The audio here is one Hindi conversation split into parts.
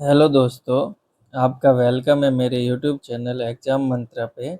हेलो दोस्तों, आपका वेलकम है मेरे यूट्यूब चैनल एग्जाम मंत्रा पे।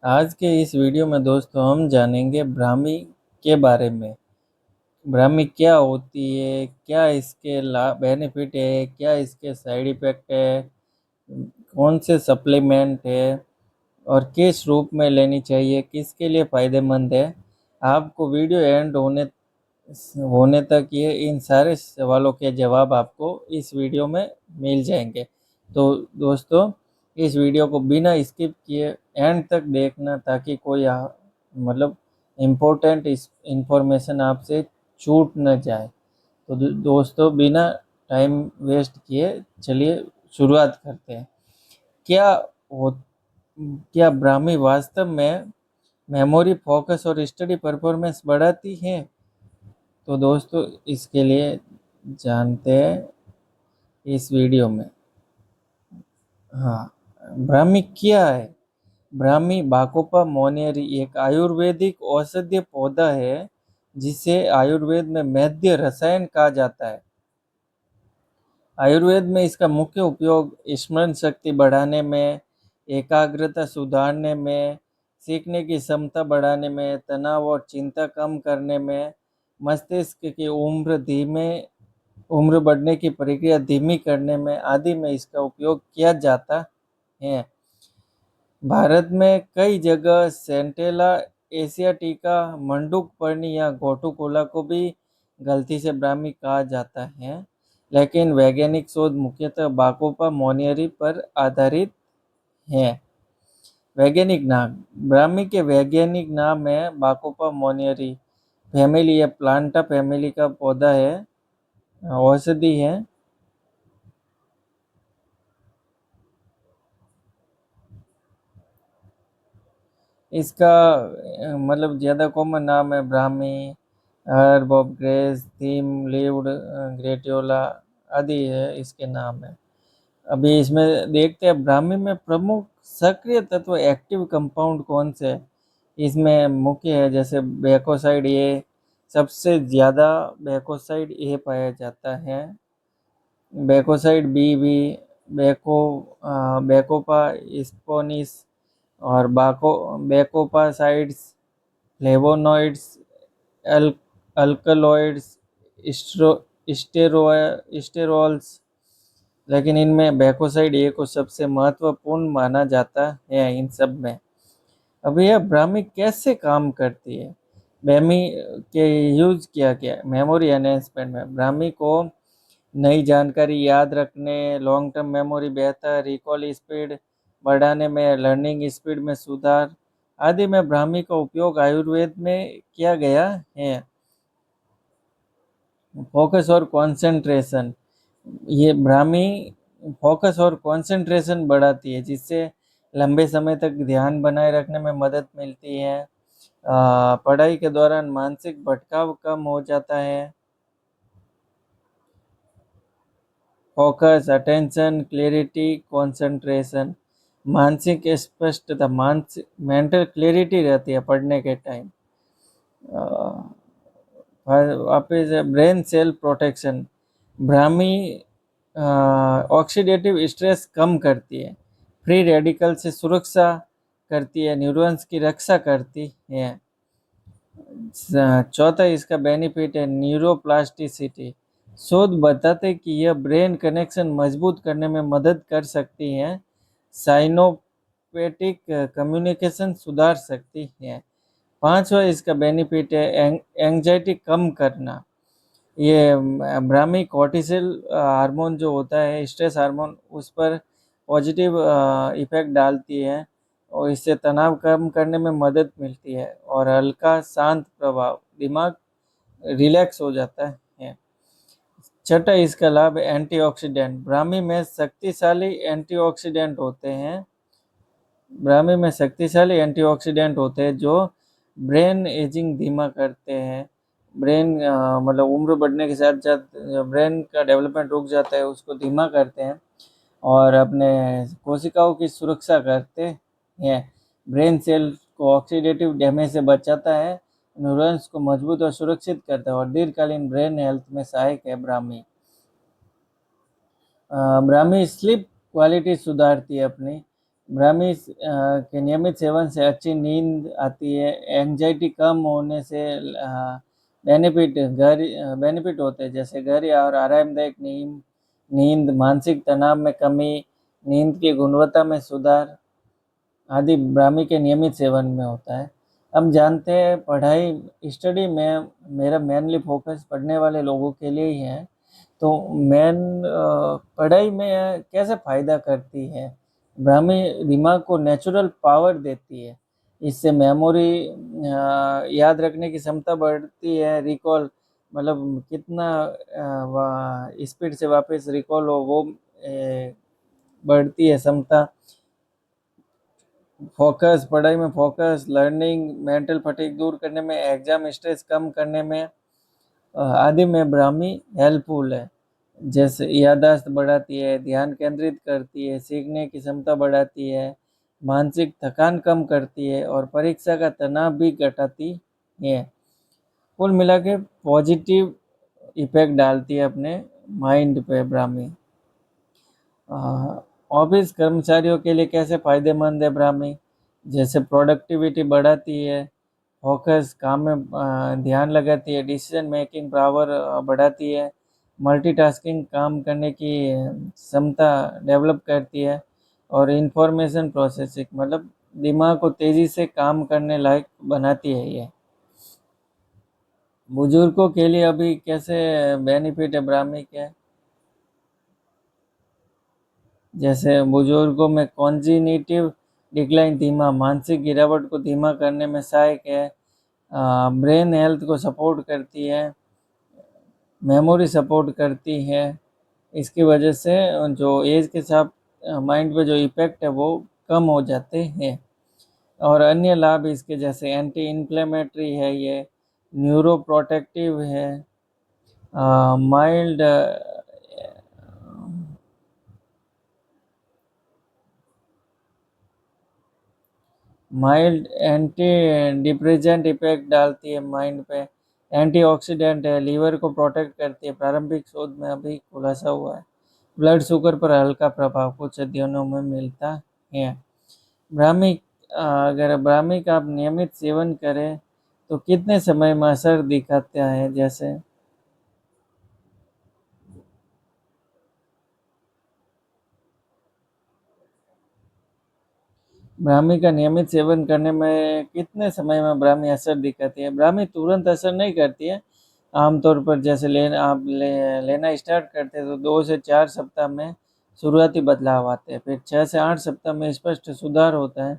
आज के इस वीडियो में दोस्तों हम जानेंगे ब्राह्मी के बारे में। ब्राह्मी क्या होती है, क्या इसके लाभ बेनिफिट है, क्या इसके साइड इफ़ेक्ट है, कौन से सप्लीमेंट है और किस रूप में लेनी चाहिए, किसके लिए फ़ायदेमंद है। आपको वीडियो एंड होने होने तक ये इन सारे सवालों के जवाब आपको इस वीडियो में मिल जाएंगे। तो दोस्तों, इस वीडियो को बिना स्किप किए एंड तक देखना ताकि कोई मतलब इम्पोर्टेंट इस इंफॉर्मेशन आपसे छूट न जाए। तो दोस्तों, बिना टाइम वेस्ट किए चलिए शुरुआत करते हैं। क्या हो क्या ब्राह्मी वास्तव में मेमोरी, फोकस और स्टडी परफॉर्मेंस बढ़ाती है? तो दोस्तों, इसके लिए जानते हैं इस वीडियो में। हाँ, ब्राह्मी क्या है? ब्राह्मी बाकोपा मोनियरी एक आयुर्वेदिक औषधीय पौधा है जिसे आयुर्वेद में मेद्य रसायन कहा जाता है। आयुर्वेद में इसका मुख्य उपयोग स्मरण शक्ति बढ़ाने में, एकाग्रता सुधारने में, सीखने की क्षमता बढ़ाने में, तनाव और चिंता कम करने में, मस्तिष्क की उम्र बढ़ने की प्रक्रिया धीमी करने में आदि में इसका उपयोग किया जाता है। भारत में कई जगह सेंटेला एशियाटिका, मंडूकपर्णी या गोटुकोला को भी गलती से ब्राह्मी कहा जाता है, लेकिन वैज्ञानिक शोध मुख्यतः बाकोपा मोनियरी पर आधारित है। वैज्ञानिक नाम: ब्राह्मी के वैज्ञानिक नाम है बाकोपा मोनियरी। फैमिली या प्लांटा फैमिली का पौधा है, औषधि है। इसका मतलब ज़्यादा कॉमन नाम है Brahmi, herb of grace, thyme leaved, gratiola आदि है इसके नाम है। अभी इसमें देखते हैं ब्राह्मी में प्रमुख सक्रिय तत्व, एक्टिव कंपाउंड कौन से हैं। इसमें मुख्य है जैसे बेकोसाइड ए, सबसे ज़्यादा बेकोसाइड ए पाया जाता है। बेकोसाइड बी भी, बेको बेकोपा स्पोनिस और बेकोपासाइड्स, फ्लेवोनॉइड्स, एल अल्कलॉइड्स, स्टेरो स्टेरोल्स। लेकिन इनमें बेकोसाइड ए को सबसे महत्वपूर्ण माना जाता है इन सब में। अब यह ब्राह्मी कैसे काम करती है? ब्राह्मी के यूज किया गया मेमोरी एनहेंसमेंट में। ब्राह्मी को नई जानकारी याद रखने, लॉन्ग टर्म मेमोरी, बेहतर रिकॉल स्पीड बढ़ाने में, लर्निंग स्पीड में सुधार आदि में ब्राह्मी का उपयोग आयुर्वेद में किया गया है। फोकस और कंसंट्रेशन: ये ब्राह्मी फोकस और कंसंट्रेशन बढ़ाती है जिससे लंबे समय तक ध्यान बनाए रखने में मदद मिलती है। पढ़ाई के दौरान मानसिक भटकाव कम हो जाता है। फोकस, अटेंशन, क्लैरिटी, कंसंट्रेशन, मानसिक स्पष्टता, मानसिक मेंटल क्लैरिटी रहती है पढ़ने के टाइम। वापस brain cell protection: Brahmi oxidative stress कम करती है, फ्री रेडिकल से सुरक्षा करती है, न्यूरॉन्स की रक्षा करती है। चौथा इसका बेनिफिट है न्यूरोप्लास्टिसिटी। शोध बताते हैं कि यह ब्रेन कनेक्शन मजबूत करने में मदद कर सकती है, साइनोपेटिक कम्युनिकेशन सुधार सकती है। पांचवा इसका बेनिफिट है एंजाइटी कम करना। ये ब्राह्मी कोर्टिसोल हार्मोन जो होता है, स्ट्रेस हार्मोन, उस पर पॉजिटिव इफेक्ट डालती है और इससे तनाव कम करने में मदद मिलती है और हल्का शांत प्रभाव, दिमाग रिलैक्स हो जाता है। छठा इसका लाभ एंटीऑक्सीडेंट: ब्राह्मी में शक्तिशाली एंटीऑक्सीडेंट होते हैं। ब्राह्मी में शक्तिशाली एंटीऑक्सीडेंट होते हैं जो ब्रेन एजिंग धीमा करते हैं। ब्रेन मतलब उम्र बढ़ने के साथ साथ ब्रेन का डेवलपमेंट रुक जाता है, उसको धीमा करते हैं और अपने कोशिकाओं की सुरक्षा करते हैं। ब्रेन सेल को ऑक्सीडेटिव डैमेज से बचाता है, न्यूरॉन्स को मजबूत और सुरक्षित करता है और दीर्घकालीन ब्रेन हेल्थ में सहायक है ब्राह्मी। ब्राह्मी स्लीप क्वालिटी सुधारती है अपनी। ब्राह्मी के नियमित सेवन से अच्छी नींद आती है। एंजाइटी कम होने से बेनिफिट होते हैं, जैसे घर और आरामदायक नींद नींद मानसिक तनाव में कमी, नींद की गुणवत्ता में सुधार आदि ब्राह्मी के नियमित सेवन में होता है। हम जानते हैं पढ़ाई स्टडी में मेरा मेनली फोकस पढ़ने वाले लोगों के लिए ही है। तो मेन पढ़ाई में कैसे फ़ायदा करती है? ब्राह्मी दिमाग को नेचुरल पावर देती है। इससे मेमोरी याद रखने की क्षमता बढ़ती है। रिकॉल मतलब कितना स्पीड से वापस रिकॉल हो वो बढ़ती है क्षमता। फोकस पढ़ाई में फोकस, लर्निंग, मेंटल फटीग दूर करने में, एग्जाम स्ट्रेस कम करने में आदि में ब्राह्मी हेल्पफुल है। जैसे याददाश्त बढ़ाती है, ध्यान केंद्रित करती है, सीखने की क्षमता बढ़ाती है, मानसिक थकान कम करती है और परीक्षा का तनाव भी घटाती है। कुल मिला के पॉजिटिव इफेक्ट डालती है अपने माइंड पे ब्राह्मी। ऑफिस कर्मचारियों के लिए कैसे फ़ायदेमंद है ब्राह्मी? जैसे प्रोडक्टिविटी बढ़ाती है, फोकस काम में ध्यान लगाती है, डिसीजन मेकिंग पावर बढ़ाती है, मल्टीटास्किंग काम करने की क्षमता डेवलप करती है और इंफॉर्मेशन प्रोसेसिंग मतलब दिमाग को तेज़ी से काम करने लायक बनाती है ये। बुजुर्गों के लिए अभी कैसे बेनिफिट है ब्राह्मी के? जैसे बुजुर्गों में कॉन्जिनिटिव डिक्लाइन धीमा, मानसिक गिरावट को धीमा करने में सहायक है, ब्रेन हेल्थ को सपोर्ट करती है, मेमोरी सपोर्ट करती है। इसकी वजह से जो एज के साथ माइंड पे जो इफ़ेक्ट है वो कम हो जाते हैं। और अन्य लाभ इसके जैसे एंटी इन्फ्लेमेटरी है ये, न्यूरो प्रोटेक्टिव है, mild mild anti depressant effect डालती है माइंड पे, एंटीऑक्सीडेंट है, लीवर को प्रोटेक्ट करती है, प्रारंभिक शोध में अभी खुलासा हुआ है। ब्लड शुगर पर हल्का प्रभाव कुछ अध्ययनों में मिलता है। ब्राह्मी अगर ब्राह्मी का आप नियमित सेवन करें तो कितने समय में असर दिखाता है? जैसे ब्राह्मी का नियमित सेवन करने में कितने समय में ब्राह्मी असर दिखाती है? ब्राह्मी तुरंत असर नहीं करती है। आमतौर पर जैसे लेना स्टार्ट करते हैं तो 2 से 4 सप्ताह में शुरुआती बदलाव आते हैं, फिर 6 से 8 सप्ताह में स्पष्ट सुधार होता है,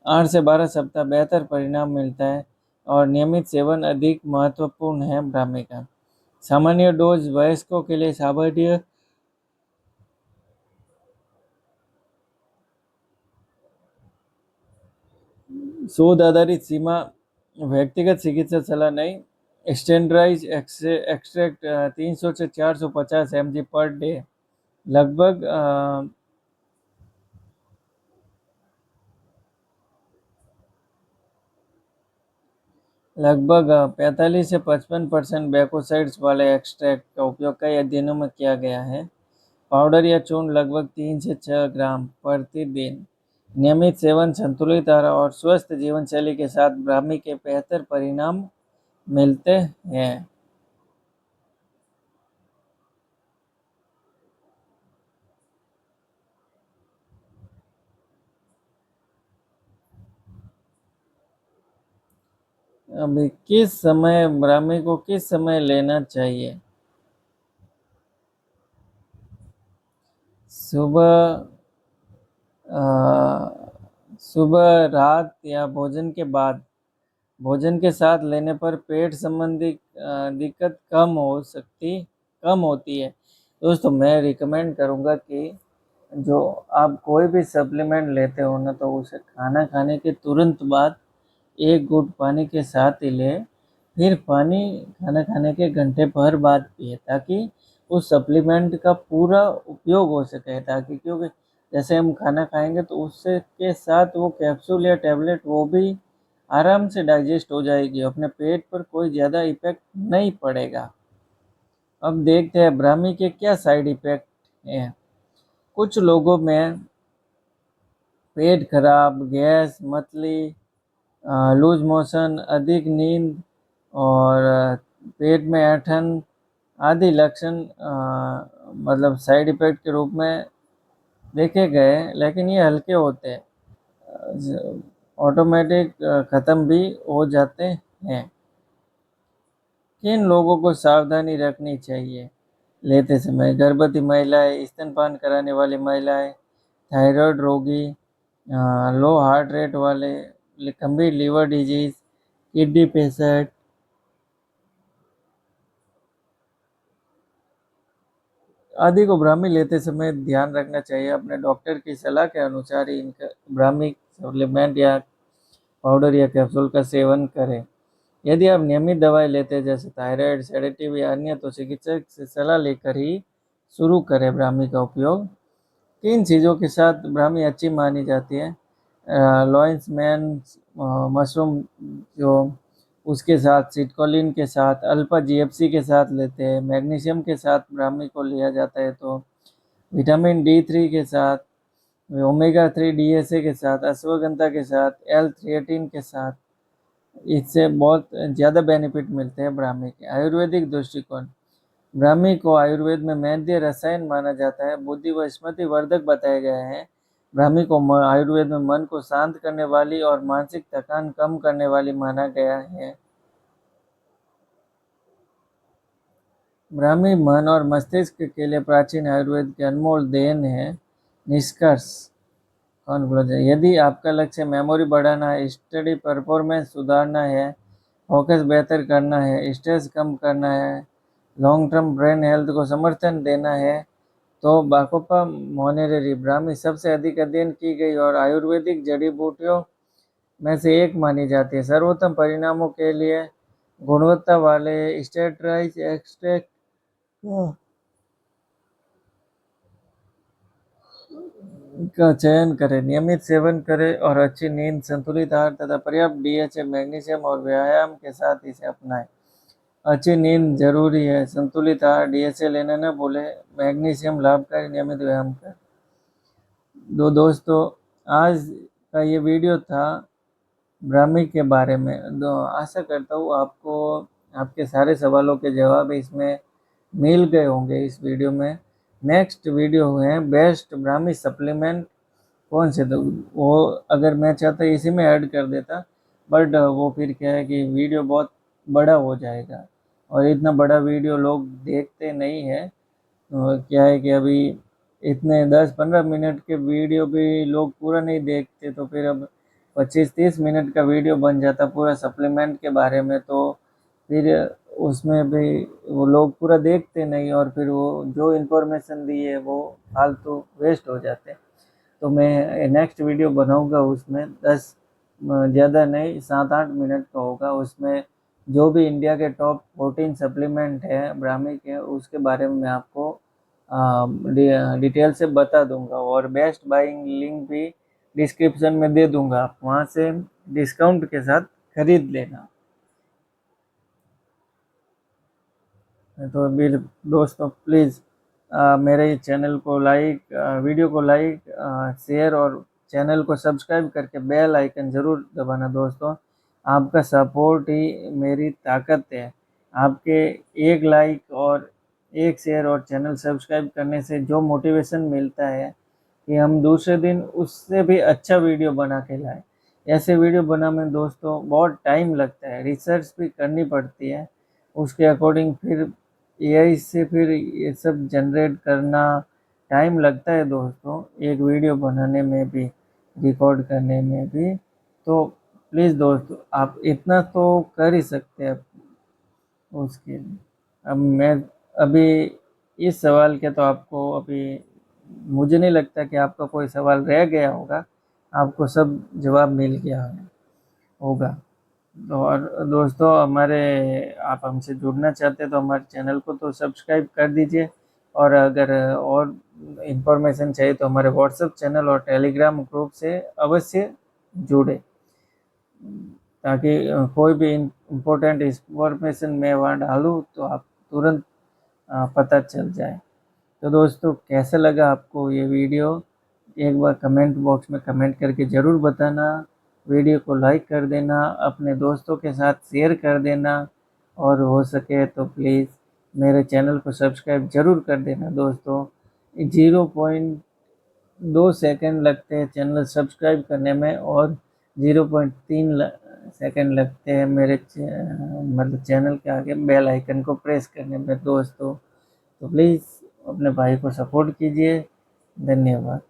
8 से 12 सप्ताह बेहतर परिणाम मिलता है और नियमित सेवन अधिक महत्वपूर्ण है ब्राह्मी का। सामान्य डोज वयस्कों के लिए सामान्य शोध आधारित सीमा, व्यक्तिगत चिकित्सा सलाह नहीं। स्टैंडर्डाइज एक्सट्रैक्ट 300 से 450 mg पर डे, लगभग लगभग 45 से 55% बैकोसाइड्स वाले एक्सट्रैक्ट का उपयोग कई अध्ययनों में किया गया है। पाउडर या चूर्ण लगभग 3 से 6 ग्राम प्रतिदिन। नियमित सेवन, संतुलित आहार और स्वस्थ जीवन शैली के साथ ब्राह्मी के बेहतर परिणाम मिलते हैं। अभी किस समय ब्राह्मी को किस समय लेना चाहिए? सुबह अ, सुबह, रात या भोजन के बाद। भोजन के साथ लेने पर पेट संबंधी दिक्कत कम होती है। दोस्तों मैं रिकमेंड करूँगा कि जो आप कोई भी सप्लीमेंट लेते हो ना तो उसे खाना खाने के तुरंत बाद एक घूंट पानी के साथ ही लें, फिर पानी खाना खाने के घंटे भर बाद पिए ताकि उस सप्लीमेंट का पूरा उपयोग हो सके। ताकि क्योंकि जैसे हम खाना खाएंगे तो उससे के साथ वो कैप्सूल या टैबलेट वो भी आराम से डाइजेस्ट हो जाएगी, अपने पेट पर कोई ज़्यादा इफेक्ट नहीं पड़ेगा। अब देखते हैं ब्राह्मी के क्या साइड इफ़ेक्ट हैं। कुछ लोगों में पेट खराब, गैस, मतली, लूज मोशन, अधिक नींद और पेट में ऐंठन आदि लक्षण मतलब साइड इफेक्ट के रूप में देखे गए, लेकिन ये हल्के होते हैं, ऑटोमेटिक ख़त्म भी हो जाते हैं। किन लोगों को सावधानी रखनी चाहिए लेते समय? गर्भवती महिलाएं, स्तनपान कराने वाली महिलाएं, थायराइड रोगी, लो हार्ट रेट वाले, गंभीर लीवर डिजीज, किडनी पेशेंट आदि को ब्राह्मी लेते समय ध्यान रखना चाहिए। अपने डॉक्टर की सलाह के अनुसार ही इनका ब्राह्मी सप्लीमेंट या पाउडर या कैप्सूल का सेवन करें। यदि आप नियमित दवाएं लेते हैं जैसे थायराइड, सेडेटिव या अन्य, तो चिकित्सक से सलाह लेकर ही शुरू करें ब्राह्मी का उपयोग। किन चीज़ों के साथ ब्राह्मी अच्छी मानी जाती है? लॉयंस मैन मशरूम जो उसके साथ, सिटकोलिन के साथ, अल्फा जीएफसी के साथ लेते हैं। मैग्नीशियम के साथ ब्राह्मी को लिया जाता है तो विटामिन D3 के साथ, ओमेगा 3 DHA के साथ, अश्वगंधा के साथ, L-थ्रिएटिन के साथ। इससे बहुत ज़्यादा बेनिफिट मिलते हैं ब्राह्मी के। आयुर्वेदिक दृष्टिकोण, ब्राह्मी को आयुर्वेद में मैद्य रसायन माना जाता है, बुद्धि व स्मृति वर्धक बताया गया है। ब्राह्मी को आयुर्वेद में मन को शांत करने वाली और मानसिक थकान कम करने वाली माना गया है। ब्राह्मी मन और मस्तिष्क के लिए प्राचीन आयुर्वेद के अनमोल देन है। निष्कर्ष, कॉन्क्लूजन, यदि आपका लक्ष्य मेमोरी बढ़ाना है, स्टडी परफॉर्मेंस सुधारना है, फोकस बेहतर करना है, स्ट्रेस कम करना है, लॉन्ग टर्म ब्रेन हेल्थ को समर्थन देना है, तो बाकोपा मोनेरेरी ब्राह्मी सबसे अधिक अध्ययन की गई और आयुर्वेदिक जड़ी बूटियों में से एक मानी जाती है। सर्वोत्तम परिणामों के लिए गुणवत्ता वाले स्टेरॉइड एक्सट्रैक्ट का चयन करें, नियमित सेवन करें और अच्छी नींद, संतुलित आहार तथा पर्याप्त DHA, मैग्नीशियम और व्यायाम के साथ इसे अपनाएं। अच्छी नींद जरूरी है, संतुलित आहार, DHA लेना न भूलें, मैग्नीशियम लाभकारी, नियमित व्यायाम करें। दोस्तों, आज का ये वीडियो था ब्राह्मी के बारे में। आशा करता हूँ आपको आपके सारे सवालों के जवाब इसमें मिल गए होंगे इस वीडियो में। नेक्स्ट वीडियो है बेस्ट ब्राह्मी सप्लीमेंट कौन से, तो वो अगर मैं चाहता इसी में ऐड कर देता, बट वो फिर क्या है कि वीडियो बहुत बड़ा हो जाएगा और इतना बड़ा वीडियो लोग देखते नहीं है। तो क्या है कि अभी इतने 10-15 मिनट के वीडियो भी लोग पूरा नहीं देखते, तो फिर अब 25-30 मिनट का वीडियो बन जाता पूरा सप्लीमेंट के बारे में, तो फिर उसमें भी वो लोग पूरा देखते नहीं और फिर वो जो इन्फॉर्मेशन दी है वो फालतू वेस्ट हो जाते हैं। तो मैं नेक्स्ट वीडियो बनाऊंगा, उसमें 10 ज़्यादा नहीं 7-8 मिनट का होगा। उसमें जो भी इंडिया के टॉप 14 सप्लीमेंट है ब्राह्मी के, उसके बारे में मैं आपको डिटेल से बता दूंगा और बेस्ट बाइंग लिंक भी डिस्क्रिप्शन में दे दूंगा, आप वहाँ से डिस्काउंट के साथ खरीद लेना। तो फिर दोस्तों प्लीज़ मेरे चैनल को लाइक, वीडियो को लाइक, शेयर और चैनल को सब्सक्राइब करके बेल आइकन ज़रूर दबाना। दोस्तों, आपका सपोर्ट ही मेरी ताकत है। आपके एक लाइक और एक शेयर और चैनल सब्सक्राइब करने से जो मोटिवेशन मिलता है कि हम दूसरे दिन उससे भी अच्छा वीडियो बना के लाएं। ऐसे वीडियो बनाने में दोस्तों बहुत टाइम लगता है, रिसर्च भी करनी पड़ती है, उसके अकॉर्डिंग फिर AI से फिर ये सब जनरेट करना टाइम लगता है दोस्तों, एक वीडियो बनाने में भी, रिकॉर्ड करने में भी। तो प्लीज़ दोस्तों, आप इतना तो कर ही सकते हैं उसके लिए। अब मैं अभी इस सवाल के तो आपको अभी मुझे नहीं लगता कि आपका कोई सवाल रह गया होगा, आपको सब जवाब मिल गया होगा। और दोस्तों, हमारे आप हमसे जुड़ना चाहते हैं तो हमारे चैनल को तो सब्सक्राइब कर दीजिए, और अगर और इन्फॉर्मेशन चाहिए तो हमारे व्हाट्सएप चैनल और टेलीग्राम ग्रुप से अवश्य जुड़े, ताकि कोई भी इम्पोर्टेंट इन्फॉर्मेशन मैं वहाँ डालूँ तो आप तुरंत पता चल जाए। तो दोस्तों कैसा लगा आपको ये वीडियो, एक बार कमेंट बॉक्स में कमेंट करके ज़रूर बताना। वीडियो को लाइक कर देना, अपने दोस्तों के साथ शेयर कर देना, और हो सके तो प्लीज़ मेरे चैनल को सब्सक्राइब ज़रूर कर देना दोस्तों। 0.2 सेकंड लगते हैं चैनल सब्सक्राइब करने में, और 0.3 सेकंड लगते हैं मेरे मतलब चैनल के आगे बेल आइकन को प्रेस करने में दोस्तों। तो प्लीज़ अपने भाई को सपोर्ट कीजिए। धन्यवाद।